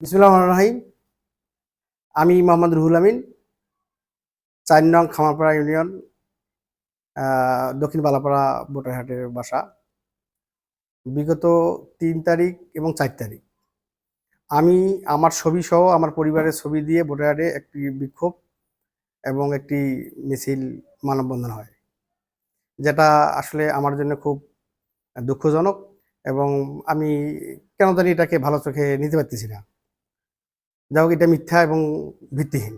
বিসমিল্লাহির রহমানির রহিম। আমি মোহাম্মদ রুহুল আমিন, ৪ নং খামারপাড়া ইউনিয়ন, দক্ষিণ বালাপাড়া বোটারহাটের বাসা। বিগত ৩ তারিখ এবং ৪ তারিখ আমি আমার ছবি সহ আমার পরিবারের ছবি দিয়ে বোটারহাটে একটি বিক্ষোভ এবং একটি মিছিল মানববন্ধন হয়, যেটা আসলে আমার জন্য খুব দুঃখজনক এবং আমি কেন জানি এটাকে ভালো চোখে নিতে পারতেছি না। যাই হোক, এটা মিথ্যা এবং ভিত্তিহীন।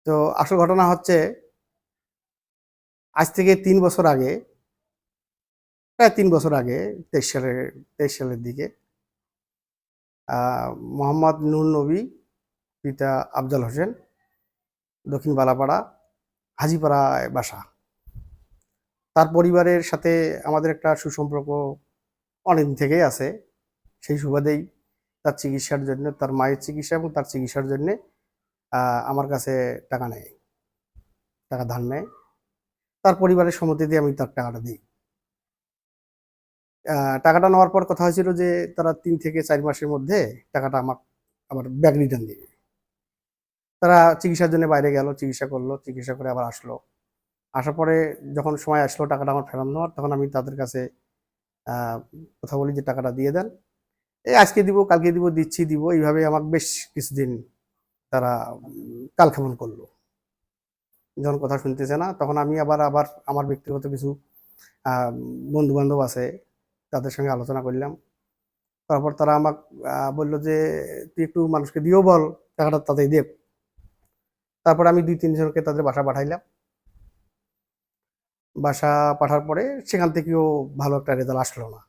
তো আসল ঘটনা হচ্ছে, আজ থেকে ৩ বছর আগে, প্রায় ৩ বছর আগে ২৩ সালের দিকে মোহাম্মদ নূর নবী পিতা আফজাল হোসেন, দক্ষিণ বালাপাড়া হাজীপাড়ায় বাসা। তার পরিবারের সাথে আমাদের একটা সুসম্পর্ক অনেকদিন থেকেই আছে। সেই সুবাদেই তার চিকিৎসার জন্য, তার মায়ের চিকিৎসা এবং তার চিকিৎসার জন্যে আমার কাছে টাকা নেয়, টাকা ধার নেয়। তার পরিবারের সম্মতি দিয়ে আমি তার টাকাটা দিই। টাকাটা নেওয়ার পর কথা হয়েছিল যে তারা ৩ থেকে ৪ মাসের মধ্যে টাকাটা আবার ব্যাক রিটার্ন দিবে। তারা চিকিৎসার জন্য বাইরে গেল, চিকিৎসা করলো, চিকিৎসা করে আবার আসলো। আসার পরে যখন সময় আসলো টাকাটা আমার ফেরত নেওয়ার, তখন আমি তাদের কাছে কথা বলি যে টাকাটা দিয়ে দেন। এই আজকে দিব, কালকে দিব, দিচ্ছি, দিব, এইভাবে আমাকে বেশ কিছুদিন তারা কালক্ষেপণ করলো। যখন কথা শুনতেছে না, তখন আমি আবার আমার ব্যক্তিগত কিছু বন্ধু বান্ধব আছে, তাদের সঙ্গে আলোচনা করলাম। তারপর তারা আমাকে বললো যে তুই একটু মানুষকে দিয়েও বল, টাকাটা তাদের দেব। তারপর আমি ২-৩ জনকে তাদের বাসা পাঠাইলাম। বাসা পাঠার পরে সেখান থেকেও ভালো একটা রেজাল্ট আসলো না।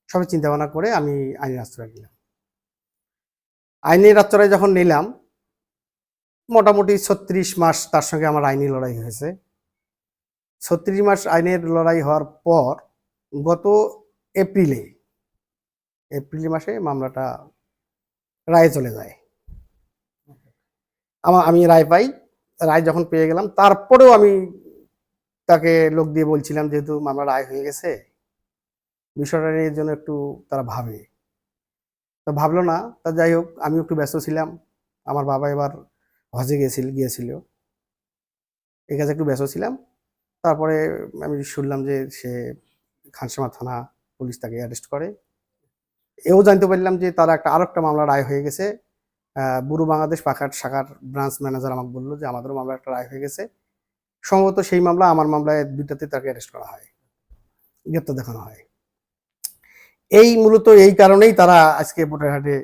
সবাই চিন্তা ভাবনা করে আমি আইনের আশ্রয় নিলাম। আইনের আশ্রয় যখন নিলাম, মোটামুটি ৩৬ মাস তার সঙ্গে আমার আইনি লড়াই হয়েছে। ৩৬ মাস আইনের লড়াই হওয়ার পর গত এপ্রিল মাসে মামলাটা রায়ে চলে যায়। আমি রায় পাই। রায় যখন পেয়ে গেলাম, তারপরেও আমি তাকে লোক দিয়ে বলছিলাম, যেহেতু মামলা রায় হয়ে গেছে, বিষয়টা নিয়ে জন্য একটু তারা ভাবে। তো ভাবলো না। তা যাই হোক, আমি একটু ব্যস্ত ছিলাম। আমার বাবা এবার হজে গিয়েছিল, এই কাজে একটু ব্যস্ত ছিলাম। তারপরে আমি শুনলাম যে সে খানসামা থানা পুলিশ তাকে অ্যারেস্ট করে। এও জানতে পারলাম যে তারা আরো একটা মামলা রায় হয়ে গেছে। বুড়ো বাংলাদেশ শাখার ব্রাঞ্চ ম্যানেজার আমাকে বললো যে আমাদেরও মামলা একটা রায় হয়ে গেছে। সম্ভবত সেই মামলা আমার মামলায়, দুইটাতে তাকে অ্যারেস্ট করা হয়, গ্রেপ্তার দেখানো হয়। মূলত এই কারণেই তারা আজকে বোটারহাটে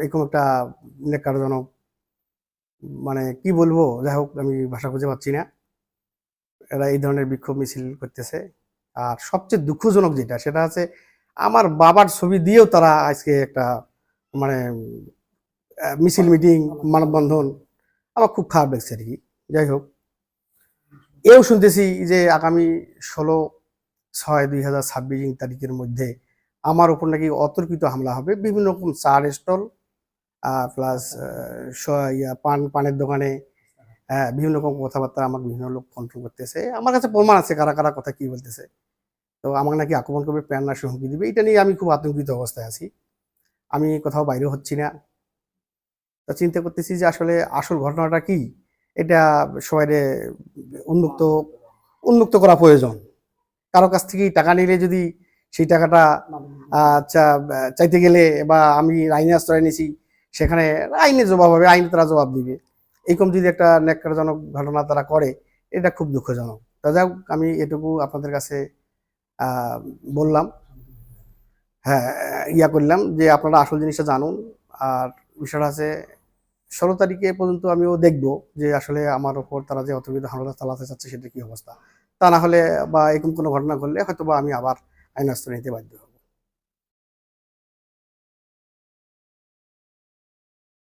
এরকম একটা ন্যাক্কারজনক, মানে কি বলবো, যাই হোক আমি ভাষা খুঁজে পাচ্ছি না, এরা এই ধরনের বিক্ষোভ মিছিল করতেছে। আর সবচেয়ে দুঃখজনক যেটা, সেটা হচ্ছে আমার বাবার ছবি দিয়েও তারা আজকে একটা মানে মিছিল, মিটিং, মানববন্ধন, আমার খুব খারাপ লাগছে আর কি। যাই হোক, এও শুনতেছি যে আগামী ১৬/৬/২০২৬ তারিখের মধ্যে আমার উপর নাকি অতর্কিত হামলা হবে। বিভিন্ন রকম চার স্টল প্লাস পানের দোকানে বিভিন্ন রকম কথাবার্তা আমার বিভিন্ন লোক কন্ট্রোল করতেছে। আমার কাছে প্রমাণ আছে কারা কারা কথা কি বলতেছে। তো আমাকে নাকি আক্রমণ করবে, প্রাণনাশের হুমকি দিবে। এটা নিয়ে আমি খুব আতঙ্কিত অবস্থায় আছি। আমি কোথাও বাইরে হচ্ছি না। তো চিন্তা করতেছি যে আসলে আসল ঘটনাটা কি, এটা সবাইরে উন্মুক্ত উন্মুক্ত করা প্রয়োজন। কারো কাছ থেকেই টাকা নিলে যদি সেই টাকাটা চাইতে গেলে, বা আমি আইনের আশ্রয় নিয়েছি, সেখানে আইনের জবাব হবে, আইনে তারা জবাব দিবে। এরকম যদি একটা ন্যাক্কারজনক ঘটনা তারা করে, এটা খুব দুঃখজনক। তা যাই হোক, আমি এটুকু আপনাদের কাছে বললাম, হ্যাঁ, করলাম যে আপনারা আসল জিনিসটা জানুন। আর বিষয়টা আছে, ১৬ তারিখে পর্যন্ত আমিও দেখব যে আসলে আমার ওপর তারা যে অতর্কিত হামলা চালাতে চাচ্ছে সেটা কি অবস্থা। তা না হলে, বা এরকম কোনো ঘটনা ঘটলে হয়তো বা আমি আবার আইন আশ্রয় নিতে বাধ্য হব।